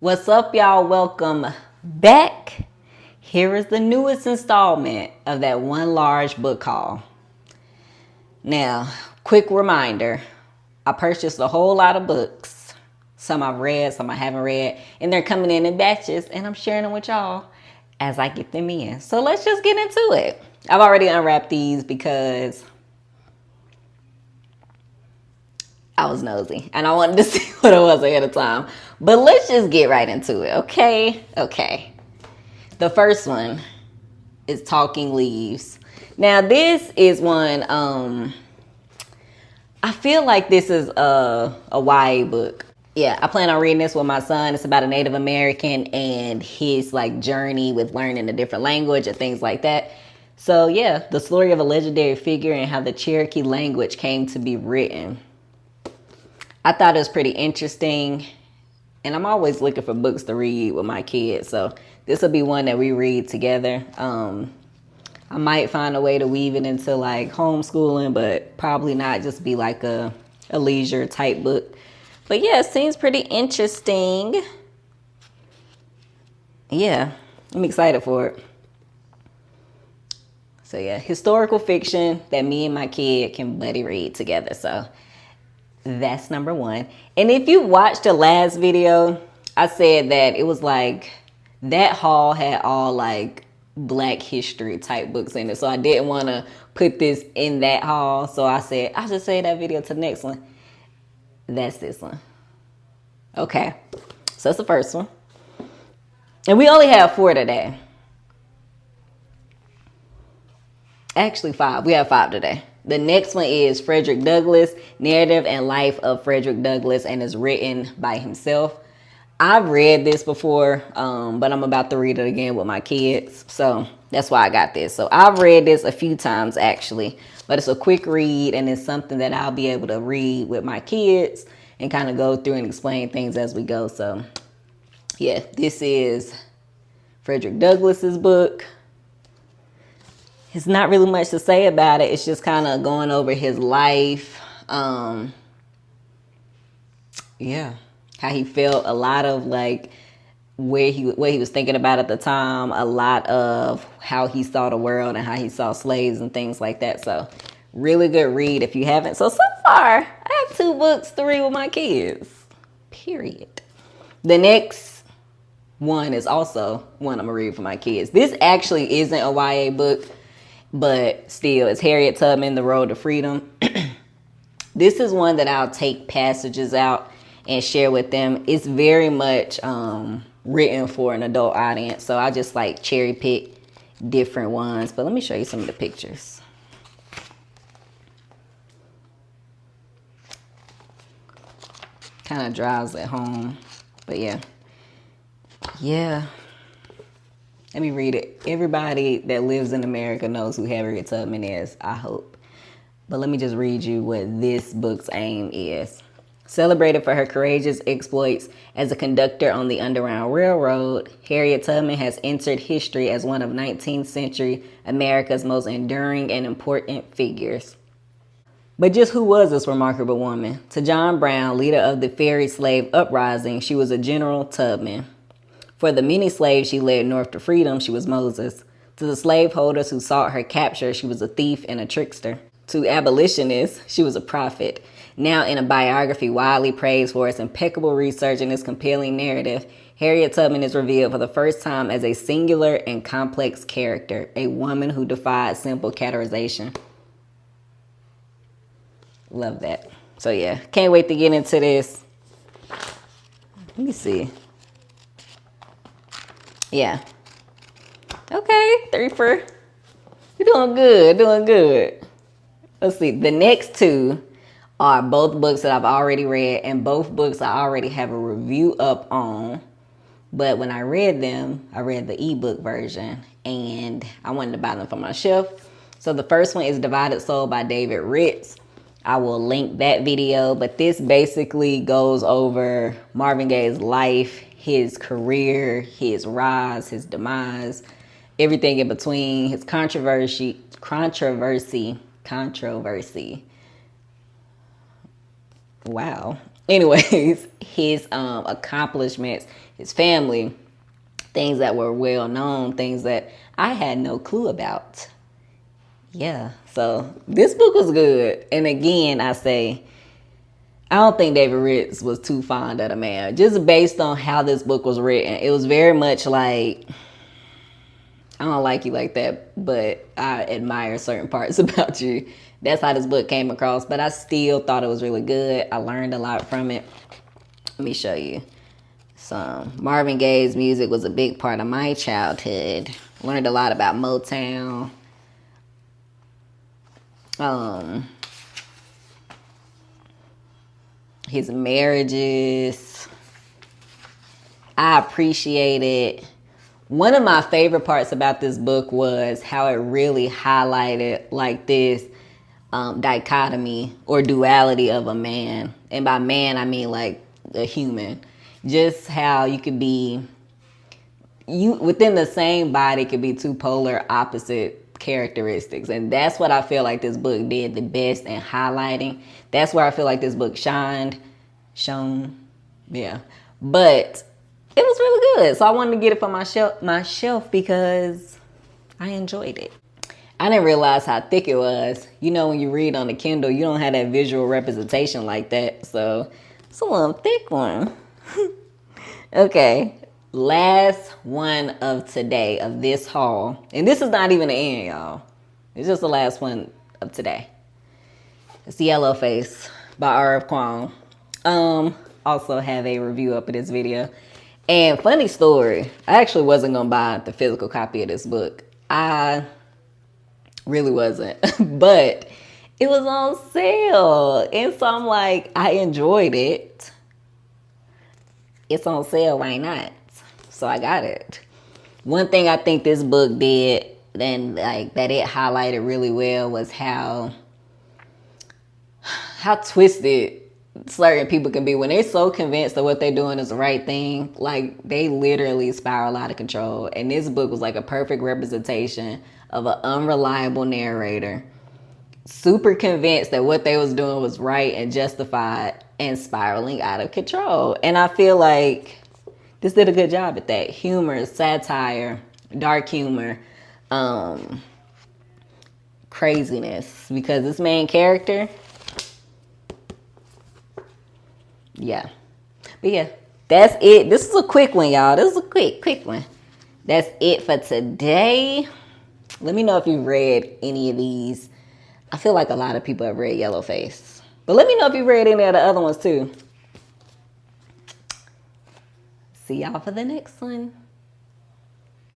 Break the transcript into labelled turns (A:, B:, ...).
A: What's up, y'all? Welcome back. Here is the newest installment of that one large book haul. Now, quick reminder, I purchased a whole lot of books. Some I've read, some I haven't read, and they're coming in batches, and I'm sharing them with y'all as I get them in. So let's just get into it. I've already unwrapped these because I was nosy and I wanted to see what it was ahead of time. But let's just get right into it, okay? Okay. The first one is Talking Leaves. Now, this is one, I feel like this is a YA book. Yeah, I plan on reading this with my son. It's about a Native American and his journey with learning a different language and things like that. So yeah, the story of a legendary figure and how the Cherokee language came to be written. I thought it was pretty interesting, and I'm always looking for books to read with my kids, so this will be one that we read together. I might find a way to weave it into homeschooling, but probably not, just be like a leisure type book. But yeah, it seems pretty interesting. Yeah, I'm excited for it. So yeah, historical fiction that me and my kid can buddy read together. So that's number one. And if you watched the last video, I said that it was that haul had all Black history type books in it. So I didn't want to put this in that haul. So I said, I'll just save that video to the next one. That's this one. Okay. So that's the first one. And we only have 4 today. Actually 5. We have 5 today. The next one is Frederick Douglass, Narrative and Life of Frederick Douglass, and is written by himself. I've read this before, but I'm about to read it again with my kids. So that's why I got this. So I've read this a few times actually, but it's a quick read and it's something that I'll be able to read with my kids and kind of go through and explain things as we go. So yeah, this is Frederick Douglass's book. It's not really much to say about it. It's just kind of going over his life. Yeah. How he felt, a lot of what he was thinking about at the time, a lot of how he saw the world and how he saw slaves and things like that. So really good read if you haven't. So far, I have 2 books to read with my kids. Period. The next one is also one I'm going to read for my kids. This actually isn't a YA book, but still, it's Harriet Tubman, The Road to Freedom. This is one that I'll take passages out and share with them. It's very much written for an adult audience, so I just cherry pick different ones. But let me show you some of the pictures. Kind of drives at home, but yeah. Let me read it. Everybody that lives in America knows who Harriet Tubman is, I hope. But let me just read you what this book's aim is. Celebrated for her courageous exploits as a conductor on the Underground Railroad, Harriet Tubman has entered history as one of 19th century America's most enduring and important figures. But just who was this remarkable woman? To John Brown, leader of the Ferry Slave Uprising, she was a General Tubman. For the many slaves she led north to freedom, she was Moses. To the slaveholders who sought her capture, she was a thief and a trickster. To abolitionists, she was a prophet. Now in a biography widely praised for its impeccable research and its compelling narrative, Harriet Tubman is revealed for the first time as a singular and complex character, a woman who defied simple categorization. Love that. So yeah, can't wait to get into this. Let me see. Yeah. Okay, 3 for. You're doing good, doing good. Let's see. The next 2 are both books that I've already read, and both books I already have a review up on. But when I read them, I read the ebook version, and I wanted to buy them for my shelf. So the first one is Divided Soul by David Ritz. I will link that video, but this basically goes over Marvin Gaye's life, his career, his rise, his demise, everything in between, his controversy. Wow. anyways, his accomplishments, his family, things that were well known, things that I had no clue about. Yeah, so this book was good. And again, I say, I don't think David Ritz was too fond of the man. Just based on how this book was written, it was very much like, I don't like you like that, but I admire certain parts about you. That's how this book came across, but I still thought it was really good. I learned a lot from it. Let me show you some. Marvin Gaye's music was a big part of my childhood. Learned a lot about Motown. His marriages. I appreciated. One of my favorite parts about this book was how it really highlighted like this dichotomy or duality of a man. And by man, I mean like a human. Just how you could be, you within the same body could be two polar opposite characteristics. And that's what I feel like this book did the best in highlighting. That's where I feel like this book shone. Yeah. But it was really good. So I wanted to get it for my shelf because I enjoyed it. I didn't realize how thick it was. You know, when you read on the Kindle, you don't have that visual representation like that. So it's a little thick one. Okay. Last one of today of this haul. And this is not even the end, y'all. It's just the last one of today. It's Yellowface by R.F. Kuang. Also have a review up of this video. And funny story, I actually wasn't going to buy the physical copy of this book. I really wasn't. But it was on sale. And so I'm like, I enjoyed it. It's on sale, why not? So I got it. One thing I think this book did, and like that it highlighted really well, was how twisted certain people can be when they're so convinced that what they're doing is the right thing. Like they literally spiral out of control. And this book was like a perfect representation of an unreliable narrator, super convinced that what they was doing was right and justified, and spiraling out of control. And I feel like this did a good job at that. Humor, satire, dark humor, craziness. Because this main character, yeah. But yeah, that's it. This is a quick one, y'all. This is a quick one. That's it for today. Let me know if you've read any of these. I feel like a lot of people have read Yellowface. But let me know if you've read any of the other ones too. See y'all for the next one.